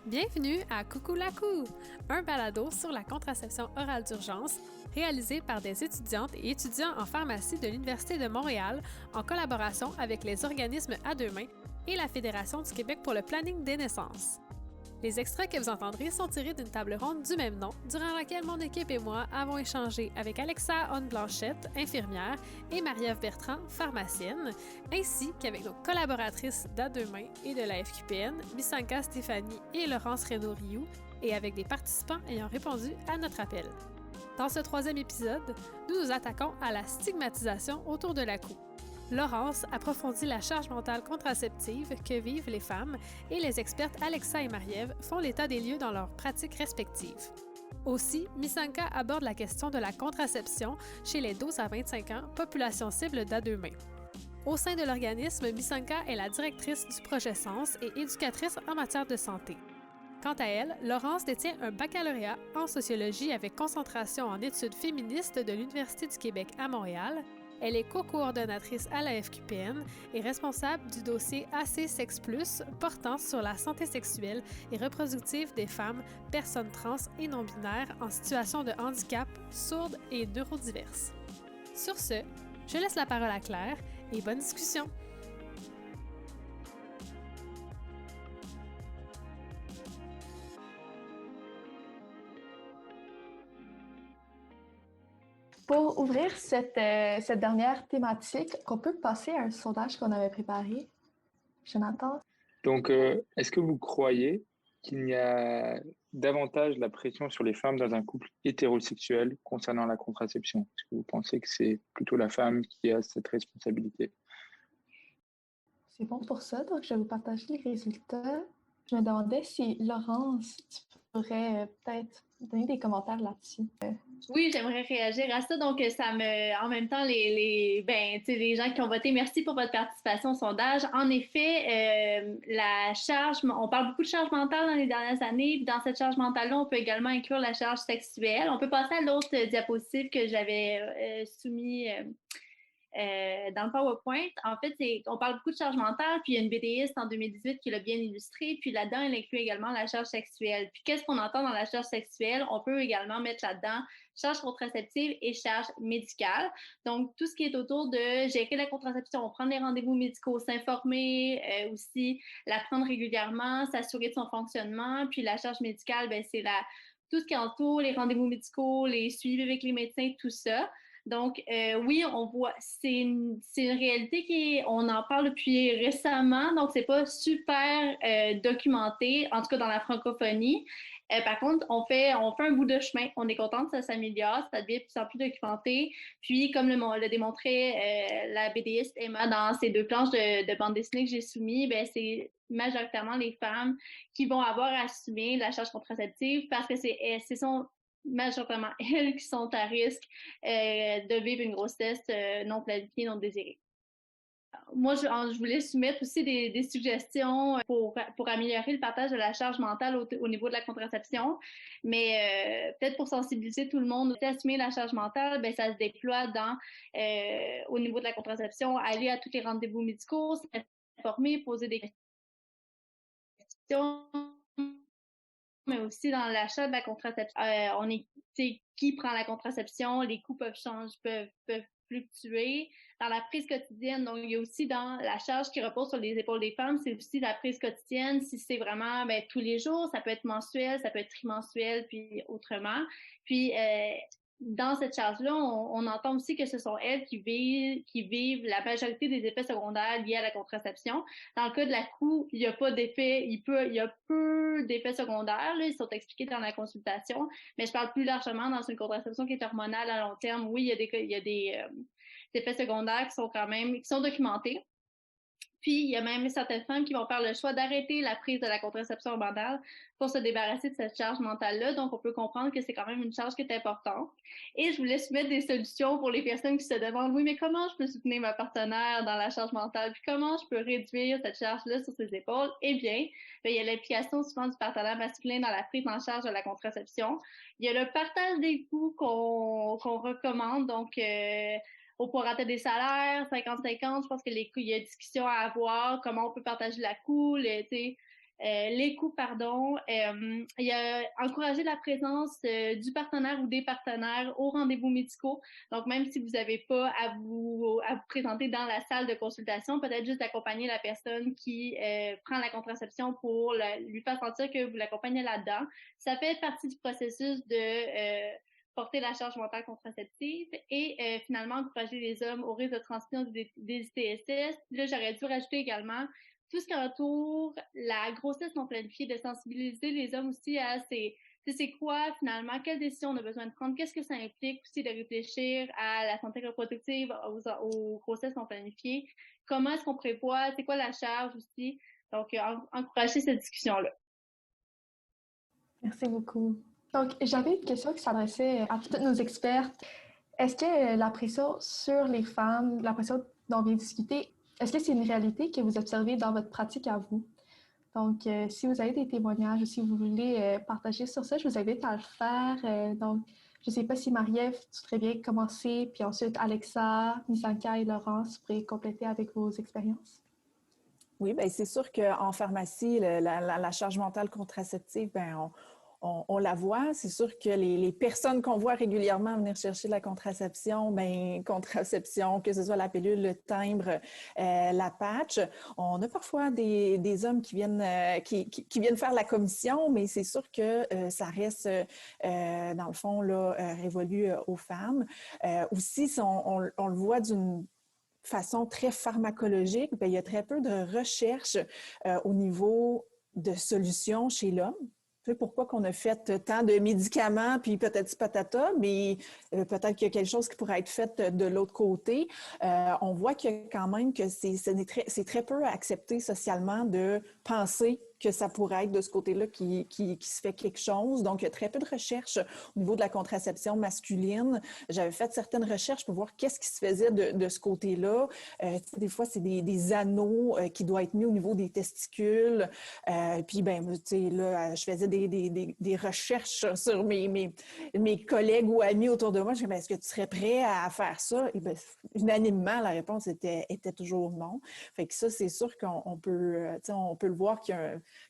Bienvenue à Coucou la Cou, un balado sur la contraception orale d'urgence réalisé par des étudiantes et étudiants en pharmacie de l'Université de Montréal en collaboration avec les organismes à deux mains et la Fédération du Québec pour le planning des naissances. Les extraits que vous entendrez sont tirés d'une table ronde du même nom, durant laquelle mon équipe et moi avons échangé avec Alexa Honne-Blanchette, infirmière, et Marie-Ève Bertrand, pharmacienne, ainsi qu'avec nos collaboratrices d'À deux mains et de la FQPN, Misanka Stéphanie et Laurence Reynaud-Rioux, et avec des participants ayant répondu à notre appel. Dans ce troisième épisode, nous nous attaquons à la stigmatisation autour de la COU. Laurence approfondit la charge mentale contraceptive que vivent les femmes et les expertes Alexa et Marie-Ève font l'état des lieux dans leurs pratiques respectives. Aussi, Misanka aborde la question de la contraception chez les 12 à 25 ans, population cible d'À deux mains. Au sein de l'organisme, Misanka est la directrice du projet Sens et éducatrice en matière de santé. Quant à elle, Laurence détient un baccalauréat en sociologie avec concentration en études féministes de l'Université du Québec à Montréal. Elle est co-coordonnatrice à la FQPN et responsable du dossier AC Sex Plus portant sur la santé sexuelle et reproductive des femmes, personnes trans et non-binaires en situation de handicap, sourdes et neurodiverses. Sur ce, je laisse la parole à Claire et bonne discussion! Pour ouvrir cette dernière thématique, on peut passer à un sondage qu'on avait préparé. Jonathan? Donc, est-ce que vous croyez qu'il y a davantage la pression sur les femmes dans un couple hétérosexuel concernant la contraception? Est-ce que vous pensez que c'est plutôt la femme qui a cette responsabilité? C'est bon pour ça, donc je vais vous partager les résultats. Je me demandais si Laurence, tu pourrais peut-être donner des commentaires là-dessus. Oui, j'aimerais réagir à ça. Donc, en même temps, les gens qui ont voté, merci pour votre participation au sondage. En effet, la charge, on parle beaucoup de charge mentale dans les dernières années. Puis dans cette charge mentale-là, on peut également inclure la charge sexuelle. On peut passer à l'autre diapositive que j'avais soumis dans le PowerPoint. En fait, on parle beaucoup de charge mentale, puis il y a une BDiste en 2018 qui l'a bien illustré, puis là-dedans, elle inclut également la charge sexuelle. Puis qu'est-ce qu'on entend dans la charge sexuelle? On peut également mettre là-dedans charge contraceptive et charge médicale. Donc, tout ce qui est autour de gérer la contraception, prendre les rendez-vous médicaux, s'informer, aussi la prendre régulièrement, s'assurer de son fonctionnement. Puis la charge médicale, ben, c'est tout ce qui entoure les rendez-vous médicaux, les suivis avec les médecins, tout ça. Donc, oui, on voit, c'est une réalité on en parle depuis récemment, donc c'est pas super documenté, en tout cas dans la francophonie. Par contre, on fait un bout de chemin. On est content que ça s'améliore, ça devient de plus en plus documenté. Puis, comme le démontrait la BDiste Emma dans ces deux planches de bande dessinée que j'ai soumis, ben c'est majoritairement les femmes qui vont avoir à assumer la charge contraceptive parce que ce sont majoritairement elles qui sont à risque de vivre une grossesse non planifiée, non désirée. Moi, je voulais soumettre aussi des suggestions pour améliorer le partage de la charge mentale au niveau de la contraception. Mais peut-être pour sensibiliser tout le monde, assumer la charge mentale, ben, ça se déploie au niveau de la contraception, aller à tous les rendez-vous médicaux, s'informer, poser des questions, mais aussi dans l'achat de la contraception. Qui prend la contraception, les coûts peuvent fluctuer. Dans la prise quotidienne, donc il y a aussi dans la charge qui repose sur les épaules des femmes, c'est aussi la prise quotidienne, si c'est vraiment tous les jours, ça peut être mensuel, ça peut être trimensuel, puis autrement. Puis dans cette charge-là, on entend aussi que ce sont elles qui vivent la majorité des effets secondaires liés à la contraception. Dans le cas de la COU, il y a pas d'effet, il y a peu d'effets secondaires, là, ils sont expliqués dans la consultation, mais je parle plus largement dans une contraception qui est hormonale à long terme. Oui, il y a des effets secondaires qui sont documentés. Puis, il y a même certaines femmes qui vont faire le choix d'arrêter la prise de la contraception hormonale pour se débarrasser de cette charge mentale-là. Donc, on peut comprendre que c'est quand même une charge qui est importante. Et je voulais soumettre des solutions pour les personnes qui se demandent, oui, mais comment je peux soutenir ma partenaire dans la charge mentale? Puis comment je peux réduire cette charge-là sur ses épaules? Eh bien, il y a l'implication souvent du partenaire masculin dans la prise en charge de la contraception. Il y a le partage des coûts qu'on recommande. Donc, au prorata des salaires, 50-50, je pense qu'il y a discussion à avoir, comment on peut partager la coût, les couples, pardon. Il a encouragé la présence du partenaire ou des partenaires aux rendez-vous médicaux. Donc, même si vous n'avez pas à vous présenter dans la salle de consultation, peut-être juste d'accompagner la personne qui prend la contraception pour lui faire sentir que vous l'accompagnez là-dedans. Ça fait partie du processus de porter la charge mentale contraceptive et finalement encourager les hommes au risque de transmission des ITSS. Là, j'aurais dû rajouter également tout ce qui entoure la grossesse non planifiée, de sensibiliser les hommes aussi à c'est quoi finalement, quelles décisions on a besoin de prendre, qu'est-ce que ça implique aussi de réfléchir à la santé reproductive, aux grossesses non planifiées, comment est-ce qu'on prévoit, c'est quoi la charge aussi. Donc, encourager cette discussion-là. Merci beaucoup. Donc, j'avais une question qui s'adressait à toutes nos expertes. Est-ce que la pression sur les femmes, la pression dont on vient de discuter, est-ce que c'est une réalité que vous observez dans votre pratique à vous? Donc, si vous avez des témoignages ou si vous voulez partager sur ça, je vous invite à le faire. Donc, je ne sais pas si Marie-Ève, tu voudrais bien commencer, puis ensuite Alexa, Nisanka et Laurence, vous pourrez compléter avec vos expériences. Oui, bien, c'est sûr qu'en pharmacie, la charge mentale contraceptive, bien, on la voit. C'est sûr que les personnes qu'on voit régulièrement venir chercher de la contraception, bien, contraception, que ce soit la pilule, le timbre, la patch, on a parfois des hommes qui viennent faire la commission, mais c'est sûr que ça reste, dans le fond, là, révolu aux femmes. Aussi, on le voit d'une façon très pharmacologique, bien, il y a très peu de recherche au niveau de solutions chez l'homme. Tu sais, pourquoi qu'on a fait tant de médicaments, puis peut-être patata, mais peut-être qu'il y a quelque chose qui pourrait être fait de l'autre côté. On voit que quand même que c'est très peu accepté socialement de penser que ça pourrait être de ce côté-là qui se fait quelque chose. Donc, il y a très peu de recherches au niveau de la contraception masculine. J'avais fait certaines recherches pour voir qu'est-ce qui se faisait de ce côté-là. Des fois, c'est des anneaux qui doivent être mis au niveau des testicules. Puis, ben, tu sais, là, je faisais des recherches sur mes collègues ou amis autour de moi. Je disais, ben, est-ce que tu serais prêt à faire ça? Et bien, unanimement, la réponse était toujours non. Fait que ça, c'est sûr qu'on peut, on peut le voir qu'il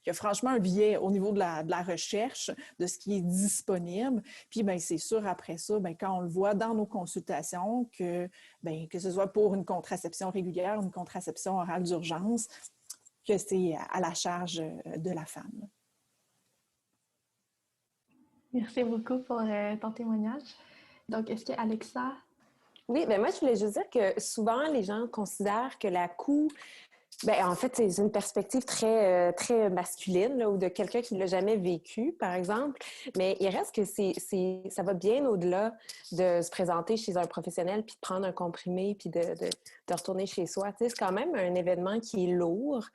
y a franchement un biais au niveau de la recherche, de ce qui est disponible. Puis, bien, c'est sûr, après ça, bien, quand on le voit dans nos consultations, que ce soit pour une contraception régulière, une contraception orale d'urgence, que c'est à la charge de la femme. Merci beaucoup pour ton témoignage. Donc, est-ce que Alexa... Oui, bien moi, je voulais juste dire que souvent, les gens considèrent que la COU, bien, en fait, c'est une perspective très, très masculine, là, ou de quelqu'un qui ne l'a jamais vécu, par exemple. Mais il reste que ça va bien au-delà de se présenter chez un professionnel, puis de prendre un comprimé, puis de retourner chez soi. Tu sais, c'est quand même un événement qui est lourd.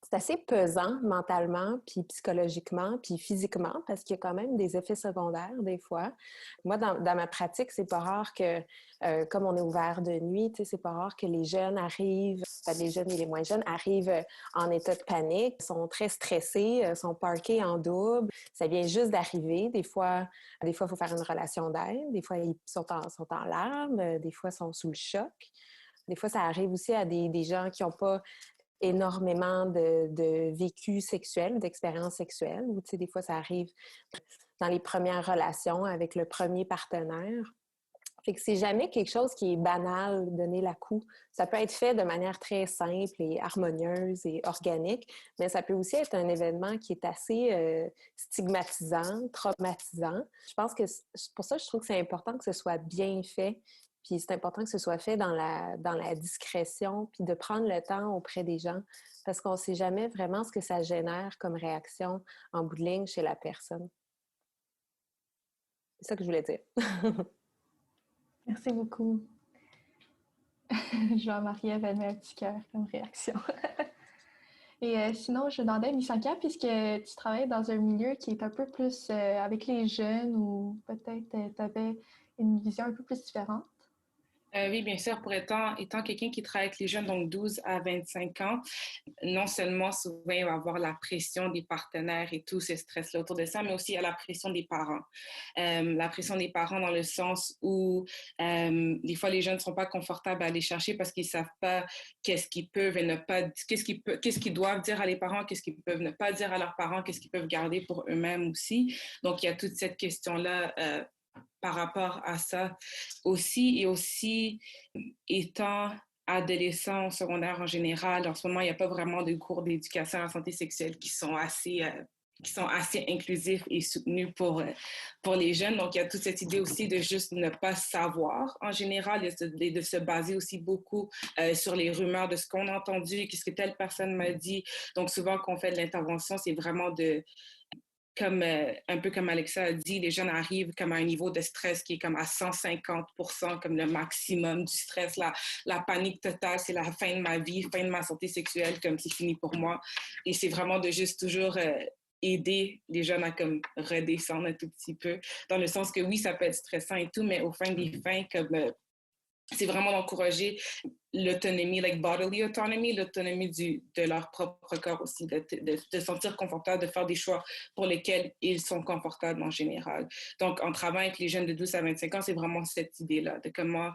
C'est assez pesant mentalement, puis psychologiquement, puis physiquement, parce qu'il y a quand même des effets secondaires des fois. Moi, dans ma pratique, c'est pas rare que, comme on est ouvert de nuit, tu sais, c'est pas rare que les jeunes arrivent, les jeunes et les moins jeunes arrivent en état de panique, sont très stressés, sont parkés en double. Ça vient juste d'arriver. Des fois, il faut faire une relation d'aide. Des fois, ils sont en larmes. Des fois, ils sont sous le choc. Des fois, ça arrive aussi à des gens qui n'ont pas énormément de vécu sexuel, d'expériences sexuelles, ou tu sais, des fois, ça arrive dans les premières relations avec le premier partenaire. Fait que c'est jamais quelque chose qui est banal, donner la COU. Ça peut être fait de manière très simple et harmonieuse et organique, mais ça peut aussi être un événement qui est assez stigmatisant, traumatisant. Je pense que pour ça, je trouve que c'est important que ce soit bien fait. Puis c'est important que ce soit fait dans la discrétion, puis de prendre le temps auprès des gens, parce qu'on ne sait jamais vraiment ce que ça génère comme réaction en bout de ligne chez la personne. C'est ça que je voulais dire. Merci beaucoup. Je vois Marie-Ève, elle met un petit cœur comme réaction. Et sinon, je demandais, Nisanka, puisque tu travailles dans un milieu qui est un peu plus avec les jeunes, ou peut-être tu avais une vision un peu plus différente? Oui, bien sûr, pour étant quelqu'un qui travaille avec les jeunes, donc 12 à 25 ans, non seulement souvent il va avoir la pression des partenaires et tout ce stress-là autour de ça, mais aussi il y a la pression des parents. La pression des parents dans le sens où des fois les jeunes ne sont pas confortables à aller chercher parce qu'ils ne savent pas qu'est-ce qu'ils peuvent et ne pas, qu'est-ce qu'ils doivent dire à les parents, qu'est-ce qu'ils peuvent ne pas dire à leurs parents, qu'est-ce qu'ils peuvent garder pour eux-mêmes aussi. Donc il y a toute cette question-là par rapport à ça aussi. Et aussi, étant adolescent, secondaire en général, en ce moment, il n'y a pas vraiment de cours d'éducation à la santé sexuelle qui sont assez inclusifs et soutenus pour les jeunes. Donc, il y a toute cette idée aussi de juste ne pas savoir en général et de se baser aussi beaucoup sur les rumeurs de ce qu'on a entendu, qu'est-ce que telle personne m'a dit. Donc, souvent, quand on fait de l'intervention, c'est vraiment comme un peu comme Alexa a dit, les jeunes arrivent comme à un niveau de stress qui est comme à 150%, comme le maximum du stress. La panique totale, c'est la fin de ma vie, fin de ma santé sexuelle, comme c'est fini pour moi. Et c'est vraiment de juste toujours aider les jeunes à comme redescendre un tout petit peu, dans le sens que oui, ça peut être stressant et tout, mais au fin des fins, comme c'est vraiment d'encourager l'autonomie, like bodily autonomy, l'autonomie de leur propre corps aussi, de se sentir confortable, de faire des choix pour lesquels ils sont confortables en général. Donc, en travaillant avec les jeunes de 12 à 25 ans, c'est vraiment cette idée-là, de comment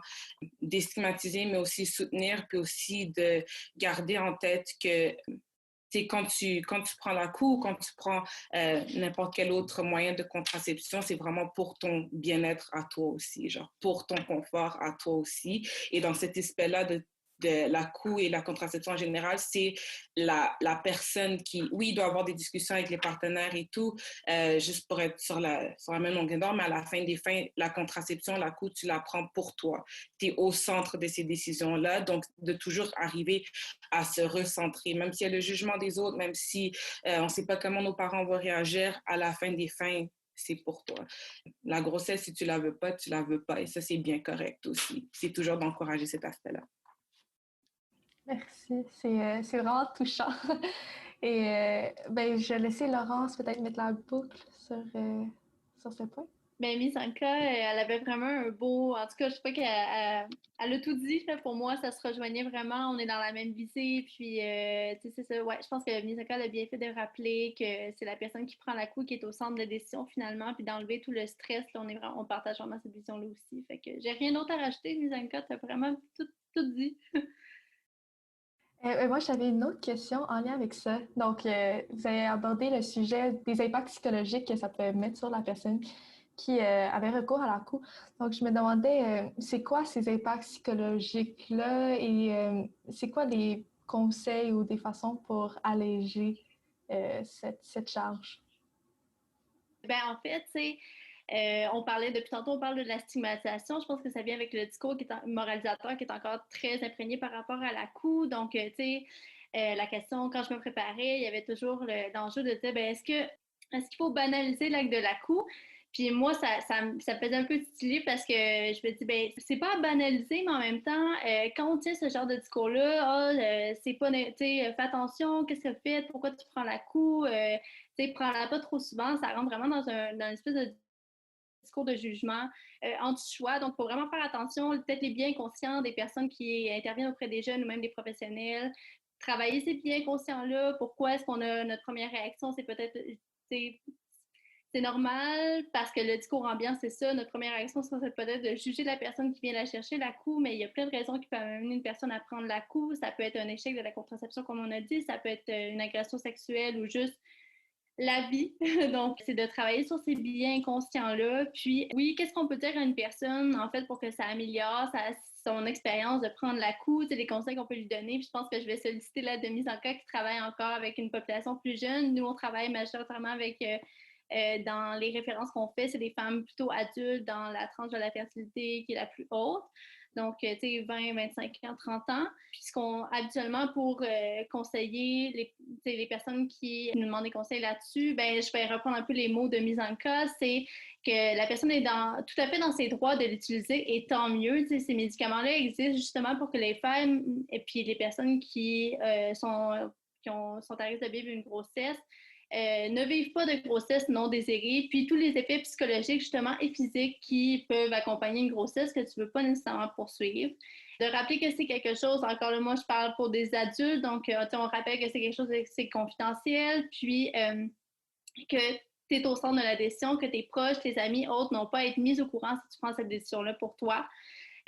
déstigmatiser, mais aussi soutenir, puis aussi de garder en tête que quand tu prends la couche, quand tu prends n'importe quel autre moyen de contraception, c'est vraiment pour ton bien-être à toi aussi, genre pour ton confort à toi aussi. Et dans cet aspect-là de la couche et la contraception en général, c'est la personne qui, oui, doit avoir des discussions avec les partenaires et tout, juste pour être sur la même longueur d'onde, mais à la fin des fins, la contraception, la couche, tu la prends pour toi. Tu es au centre de ces décisions-là, donc de toujours arriver à se recentrer, même s'il y a le jugement des autres, même si on ne sait pas comment nos parents vont réagir, à la fin des fins, c'est pour toi. La grossesse, si tu la veux pas, tu la veux pas. Et ça, c'est bien correct aussi. C'est toujours d'encourager cet aspect-là. Merci, c'est vraiment touchant. Et ben, je vais laisser Laurence peut-être mettre la boucle sur ce point. Ben, Miss Anka, elle avait vraiment un beau. En tout cas, je crois qu'elle a tout dit. Là, pour moi, ça se rejoignait vraiment. On est dans la même visée. Puis, tu sais, c'est ça. Ouais, je pense que Miss Anka a bien fait de rappeler que c'est la personne qui prend la couche qui est au centre de décision finalement. Puis d'enlever tout le stress. Là, on partage vraiment cette vision-là aussi. Fait que j'ai rien d'autre à rajouter, Miss Anka. Tu as vraiment tout dit. Moi, j'avais une autre question en lien avec ça. Donc, vous avez abordé le sujet des impacts psychologiques que ça peut mettre sur la personne qui avait recours à la coupe. Donc, je me demandais, c'est quoi ces impacts psychologiques-là et c'est quoi les conseils ou des façons pour alléger cette charge? Ben, en fait, tu sais, on parlait depuis tantôt, on parle de la stigmatisation. Je pense que ça vient avec le discours qui est moralisateur, qui est encore très imprégné par rapport à la couche. Donc, tu sais, la question, quand je me préparais, il y avait toujours l'enjeu de dire, ben, est-ce qu'il faut banaliser l'acte de la couche? Puis moi, ça me faisait un peu titiller parce que je me dis, ben, c'est pas à banaliser, mais en même temps, quand on tient ce genre de discours-là, c'est pas, tu sais, fais attention, qu'est-ce que tu fais, pourquoi tu prends la couche, tu sais, prends-la pas trop souvent, ça rentre vraiment dans une espèce de discours de jugement anti-choix. Donc, il faut vraiment faire attention, peut-être les biens conscients des personnes qui interviennent auprès des jeunes ou même des professionnels. Travailler ces biens conscients-là. Pourquoi est-ce qu'on a notre première réaction? C'est peut-être, c'est normal parce que le discours ambiant, c'est ça. Notre première réaction, c'est peut-être de juger la personne qui vient la chercher, la couche, mais il y a plein de raisons qui peuvent amener une personne à prendre la couche. Ça peut être un échec de la contraception, comme on a dit. Ça peut être une agression sexuelle ou juste la vie. Donc, c'est de travailler sur ces biais inconscients-là. Puis, oui, qu'est-ce qu'on peut dire à une personne, en fait, pour que ça améliore son expérience de prendre la couche, les conseils qu'on peut lui donner. Puis, je pense que je vais solliciter l'aide de Mise en cas qui travaille encore avec une population plus jeune. Nous, on travaille majoritairement avec... dans les références qu'on fait, c'est des femmes plutôt adultes dans la tranche de la fertilité qui est la plus haute. Donc, tu sais, 20, 25 ans, 30 ans. Puis, habituellement, pour conseiller les personnes qui nous demandent des conseils là-dessus, ben, je vais reprendre un peu les mots de Mise en cas, c'est que la personne est tout à fait dans ses droits de l'utiliser et tant mieux. Tu sais, ces médicaments-là existent justement pour que les femmes et puis les personnes qui sont à risque de vivre une grossesse ne vivent pas de grossesse non désirée, puis tous les effets psychologiques justement et physiques qui peuvent accompagner une grossesse que tu ne veux pas nécessairement poursuivre. De rappeler que c'est quelque chose, encore là, moi je parle pour des adultes, donc on rappelle que c'est quelque chose de c'est confidentiel, puis que tu es au centre de la décision, que tes proches, tes amis, autres n'ont pas à être mis au courant si tu prends cette décision-là pour toi.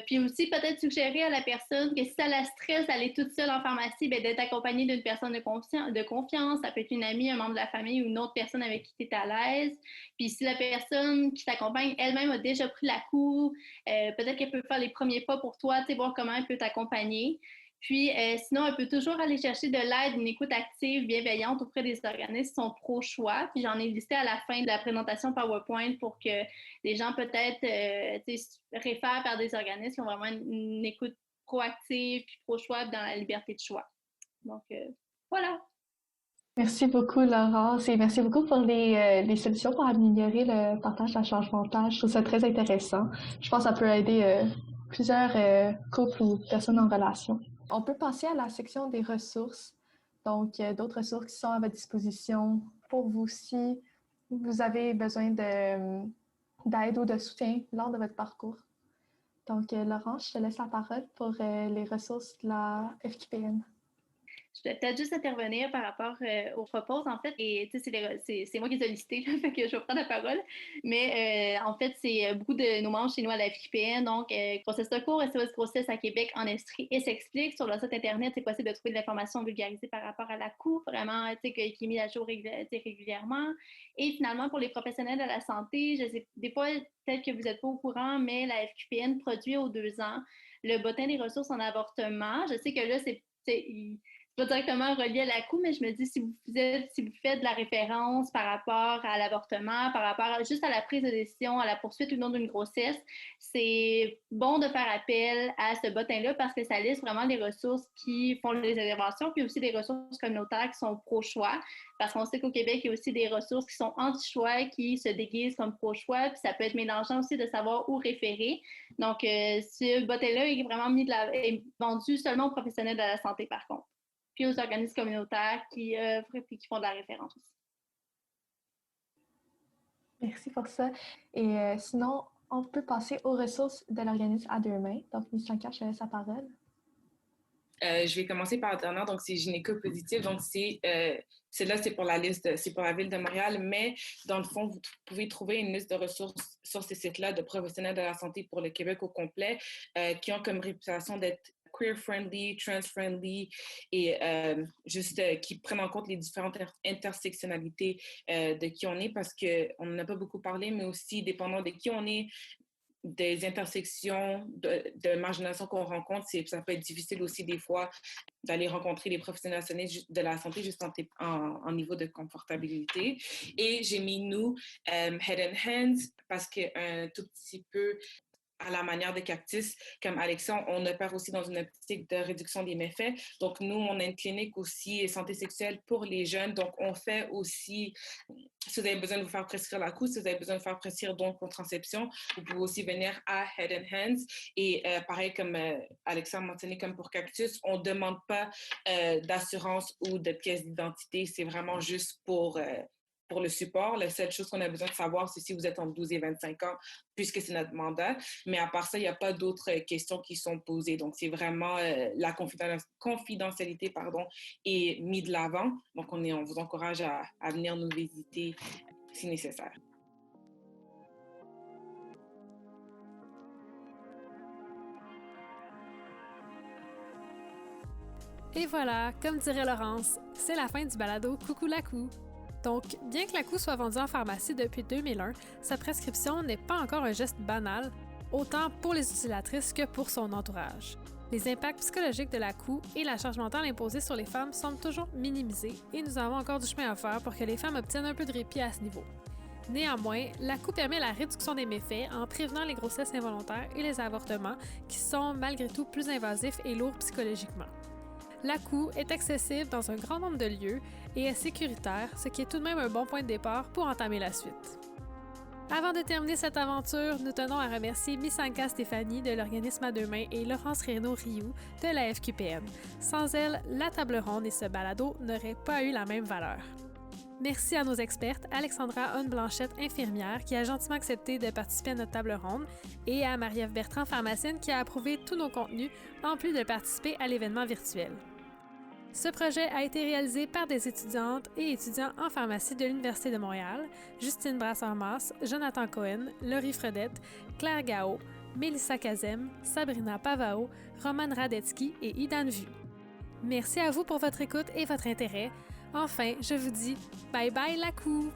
Puis aussi, peut-être suggérer à la personne que si ça la stresse d'aller toute seule en pharmacie, bien, d'être accompagnée d'une personne de confiance. Ça peut être une amie, un membre de la famille ou une autre personne avec qui tu es à l'aise. Puis si la personne qui t'accompagne elle-même a déjà pris la cour, peut-être qu'elle peut faire les premiers pas pour toi, voir comment elle peut t'accompagner. Puis, sinon, elle peut toujours aller chercher de l'aide, une écoute active, bienveillante auprès des organismes qui sont pro-choix. Puis, j'en ai listé à la fin de la présentation PowerPoint pour que les gens peut-être réfèrent vers des organismes qui ont vraiment une écoute proactive puis pro-choix dans la liberté de choix. Donc, voilà. Merci beaucoup, Laurence, et merci beaucoup pour les solutions pour améliorer le partage de la charge mentale. Je trouve ça très intéressant. Je pense que ça peut aider plusieurs couples ou personnes en relation. On peut passer à la section des ressources. Donc, d'autres ressources qui sont à votre disposition pour vous si vous avez besoin d'aide ou de soutien lors de votre parcours. Donc, Laurence, je te laisse la parole pour les ressources de la FQPN. Je vais peut-être juste intervenir par rapport aux propos, en fait. Et tu sais, c'est moi qui les ai listés, là, fait que je vais prendre la parole. Mais en fait, c'est beaucoup de nos membres chez nous à la FQPN. Donc, grossesse de cours, SOS Grossesse à Québec en Estrie et s'explique. Sur le site Internet, c'est possible de trouver de l'information vulgarisée par rapport à la cour, vraiment, tu sais, qui est mise à jour régulièrement. Et finalement, pour les professionnels de la santé, je sais, des fois, peut-être que vous n'êtes pas au courant, mais la FQPN produit aux 2 ans le bulletin des ressources en avortement. Je sais que là, c'est pas directement relié à la COU, mais je me dis, si vous faites de la référence par rapport à l'avortement, par rapport juste à la prise de décision, à la poursuite ou non d'une grossesse, c'est bon de faire appel à ce bulletin-là parce que ça liste vraiment les ressources qui font les interventions, puis aussi des ressources communautaires qui sont pro-choix, parce qu'on sait qu'au Québec, il y a aussi des ressources qui sont anti-choix, qui se déguisent comme pro-choix, puis ça peut être mélangeant aussi de savoir où référer. Donc, ce bulletin-là est vraiment est vendu seulement aux professionnels de la santé, par contre, puis aux organismes communautaires qui œuvrent et qui font de la référence aussi. Merci pour ça. Et sinon, on peut passer aux ressources de l'organisme à 2 mains. Donc, Ms. Shankar, je te laisse la parole. Je vais commencer par le dernier, donc c'est gynéco-positif. Donc, c'est pour la liste, c'est pour la Ville de Montréal, mais dans le fond, vous pouvez trouver une liste de ressources sur ces sites-là de professionnels de la santé pour le Québec au complet qui ont comme réputation d'être queer-friendly, trans-friendly et qui prennent en compte les différentes intersectionnalités de qui on est parce qu'on n'en a pas beaucoup parlé, mais aussi dépendant de qui on est, des intersections de marginalisation qu'on rencontre, ça peut être difficile aussi des fois d'aller rencontrer les professionnels de la santé juste en niveau de confortabilité. Et j'ai mis nous, Head and Hands, parce qu'un tout petit peu à la manière de Cactus, comme Alexandre, on opère aussi dans une optique de réduction des méfaits. Donc, nous, on a une clinique aussi santé sexuelle pour les jeunes. Donc, on fait aussi, si vous avez besoin de vous faire prescrire la COU, si vous avez besoin de faire prescrire donc contraception, vous pouvez aussi venir à Head and Hands. Et pareil, comme Alexandre mentionné, comme pour Cactus, on ne demande pas d'assurance ou de pièce d'identité. C'est vraiment juste pour le support. La seule chose qu'on a besoin de savoir, c'est si vous êtes entre 12 et 25 ans, puisque c'est notre mandat. Mais à part ça, il n'y a pas d'autres questions qui sont posées. Donc, c'est vraiment la confidentialité est mise de l'avant. Donc, on vous encourage à venir nous visiter si nécessaire. Et voilà, comme dirait Laurence, c'est la fin du balado Coucou la COU. Donc, bien que la COU soit vendue en pharmacie depuis 2001, sa prescription n'est pas encore un geste banal, autant pour les utilisatrices que pour son entourage. Les impacts psychologiques de la COU et la charge mentale imposée sur les femmes semblent toujours minimisés et nous avons encore du chemin à faire pour que les femmes obtiennent un peu de répit à ce niveau. Néanmoins, la COU permet la réduction des méfaits en prévenant les grossesses involontaires et les avortements qui sont malgré tout plus invasifs et lourds psychologiquement. La COU est accessible dans un grand nombre de lieux et est sécuritaire, ce qui est tout de même un bon point de départ pour entamer la suite. Avant de terminer cette aventure, nous tenons à remercier Misanka Stéphanie de l'organisme à 2 mains et Laurence Reynaud-Rioux de la FQPN. Sans elles, la table ronde et ce balado n'auraient pas eu la même valeur. Merci à nos expertes, Alexandra Honne-Blanchette, infirmière, qui a gentiment accepté de participer à notre table ronde, et à Marie-Ève Bertrand, pharmacienne, qui a approuvé tous nos contenus, en plus de participer à l'événement virtuel. Ce projet a été réalisé par des étudiantes et étudiants en pharmacie de l'Université de Montréal, Justine Brassard-Masse, Jonathan Cohen, Laurie Fredette, Claire Gao, Mélissa Kazem, Sabrina Pavao, Romane Radetsky et Idan Vu. Merci à vous pour votre écoute et votre intérêt. Enfin, je vous dis bye bye la cou!